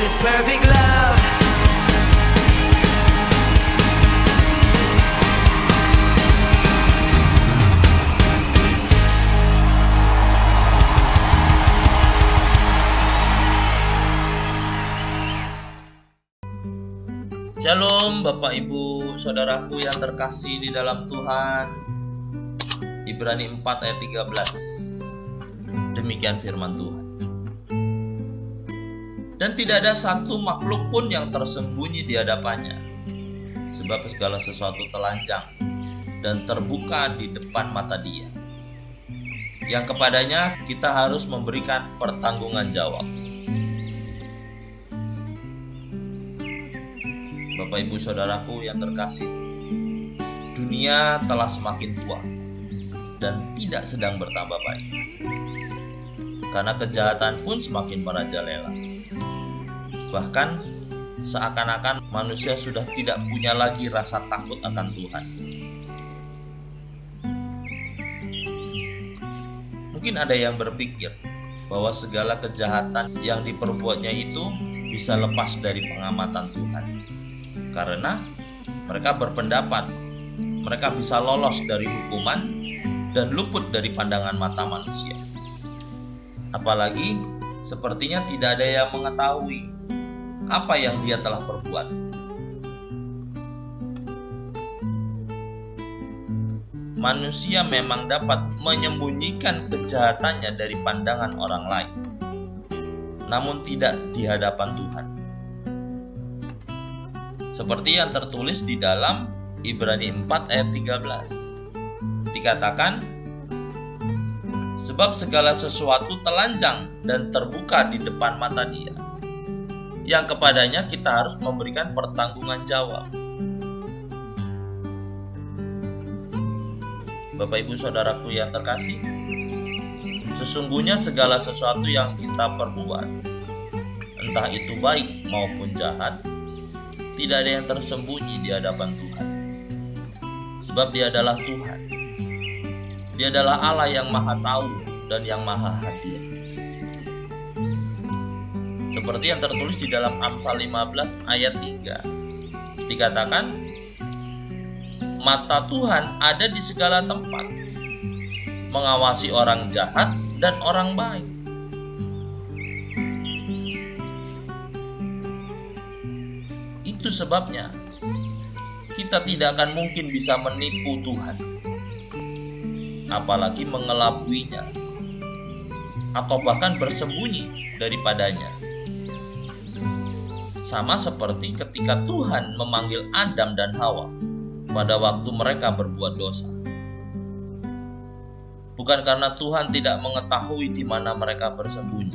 this perfect love. Shalom Bapak Ibu Saudaraku yang terkasih di dalam Tuhan. Ibrani 4 ayat 13. Demikian firman Tuhan. Dan tidak ada satu makhluk pun yang tersembunyi di hadapannya, sebab segala sesuatu telanjang dan terbuka di depan mata Dia, yang kepadanya kita harus memberikan pertanggungan jawab. Bapak Ibu Saudaraku yang terkasih, dunia telah semakin tua dan tidak sedang bertambah baik, karena kejahatan pun semakin merajalela. Bahkan seakan-akan manusia sudah tidak punya lagi rasa takut akan Tuhan. Mungkin ada yang berpikir bahwa segala kejahatan yang diperbuatnya itu bisa lepas dari pengamatan Tuhan, karena mereka berpendapat mereka bisa lolos dari hukuman dan luput dari pandangan mata manusia. Apalagi sepertinya tidak ada yang mengetahui apa yang dia telah perbuat. Manusia memang dapat menyembunyikan kejahatannya dari pandangan orang lain, namun tidak di hadapan Tuhan. Seperti yang tertulis di dalam Ibrani 4 ayat 13. Dikatakan, sebab segala sesuatu telanjang dan terbuka di depan mata Dia, yang kepadanya kita harus memberikan pertanggungan jawab. Bapak Ibu Saudaraku yang terkasih, sesungguhnya segala sesuatu yang kita perbuat, entah itu baik maupun jahat, tidak ada yang tersembunyi di hadapan Tuhan. Sebab Dia adalah Tuhan. Dia adalah Allah yang Maha Tahu dan yang Maha Hadir. Seperti yang tertulis di dalam Amsal 15 ayat 3. Dikatakan, mata Tuhan ada di segala tempat, mengawasi orang jahat dan orang baik. Itu sebabnya kita tidak akan mungkin bisa menipu Tuhan, apalagi mengelabuinya atau bahkan bersembunyi daripadanya. Sama seperti ketika Tuhan memanggil Adam dan Hawa pada waktu mereka berbuat dosa. Bukan karena Tuhan tidak mengetahui di mana mereka bersembunyi,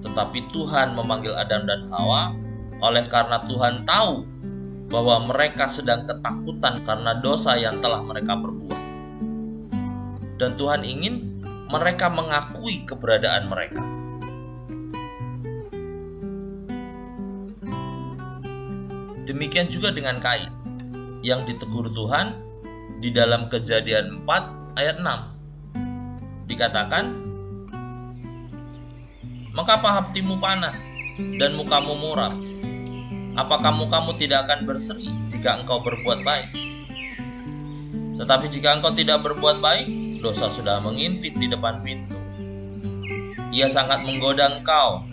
tetapi Tuhan memanggil Adam dan Hawa oleh karena Tuhan tahu bahwa mereka sedang ketakutan karena dosa yang telah mereka perbuat. Dan Tuhan ingin mereka mengakui keberadaan mereka. Demikian juga dengan Kain yang ditegur Tuhan di dalam Kejadian 4 ayat 6. Dikatakan, mengapa hatimu panas dan mukamu muram? Apakah mukamu tidak akan berseri jika engkau berbuat baik? Tetapi jika engkau tidak berbuat baik, dosa sudah mengintip di depan pintu. Ia sangat menggoda engkau,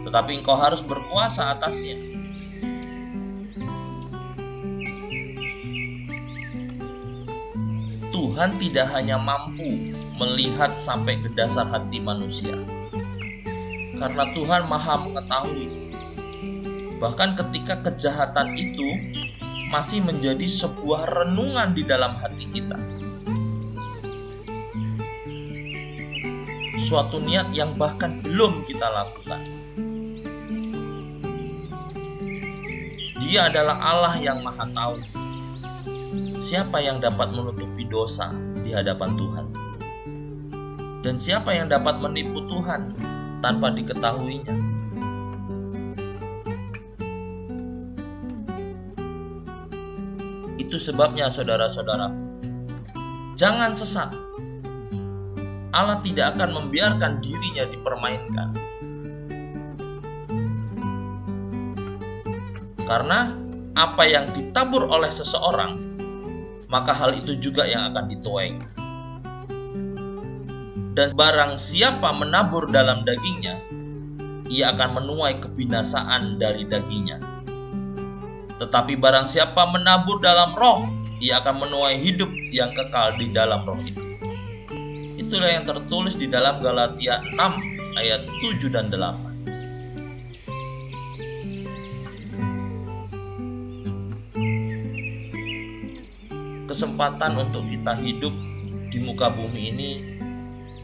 tetapi engkau harus berkuasa atasnya. Tuhan tidak hanya mampu melihat sampai ke dasar hati manusia, karena Tuhan Maha mengetahui. Bahkan ketika kejahatan itu masih menjadi sebuah renungan di dalam hati kita, suatu niat yang bahkan belum kita lakukan. Dia adalah Allah yang Maha Tahu. Siapa yang dapat menutupi dosa di hadapan Tuhan? Dan siapa yang dapat menipu Tuhan tanpa diketahuinya? Itu sebabnya saudara-saudara, jangan sesat. Allah tidak akan membiarkan dirinya dipermainkan. Karena apa yang ditabur oleh seseorang, maka hal itu juga yang akan dituai. Dan barang siapa menabur dalam dagingnya, ia akan menuai kebinasaan dari dagingnya. Tetapi barang siapa menabur dalam roh, ia akan menuai hidup yang kekal di dalam roh itu. Itulah yang tertulis di dalam Galatia 6 ayat 7 dan 8. Kesempatan untuk kita hidup di muka bumi ini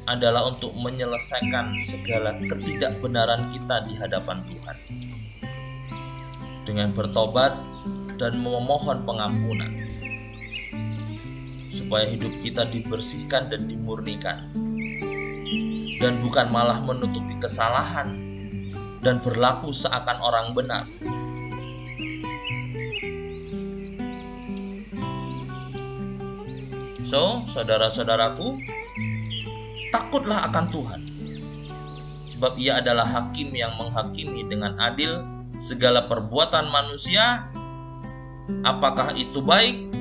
adalah untuk menyelesaikan segala ketidakbenaran kita di hadapan Tuhan, dengan bertobat dan memohon pengampunan, supaya hidup kita dibersihkan dan dimurnikan, dan bukan malah menutupi kesalahan dan berlaku seakan orang benar. So, saudara-saudaraku, takutlah akan Tuhan, sebab Ia adalah hakim yang menghakimi dengan adil segala perbuatan manusia, apakah itu baik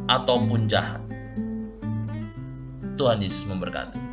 ataupun jahat. Tuhan Yesus memberkati.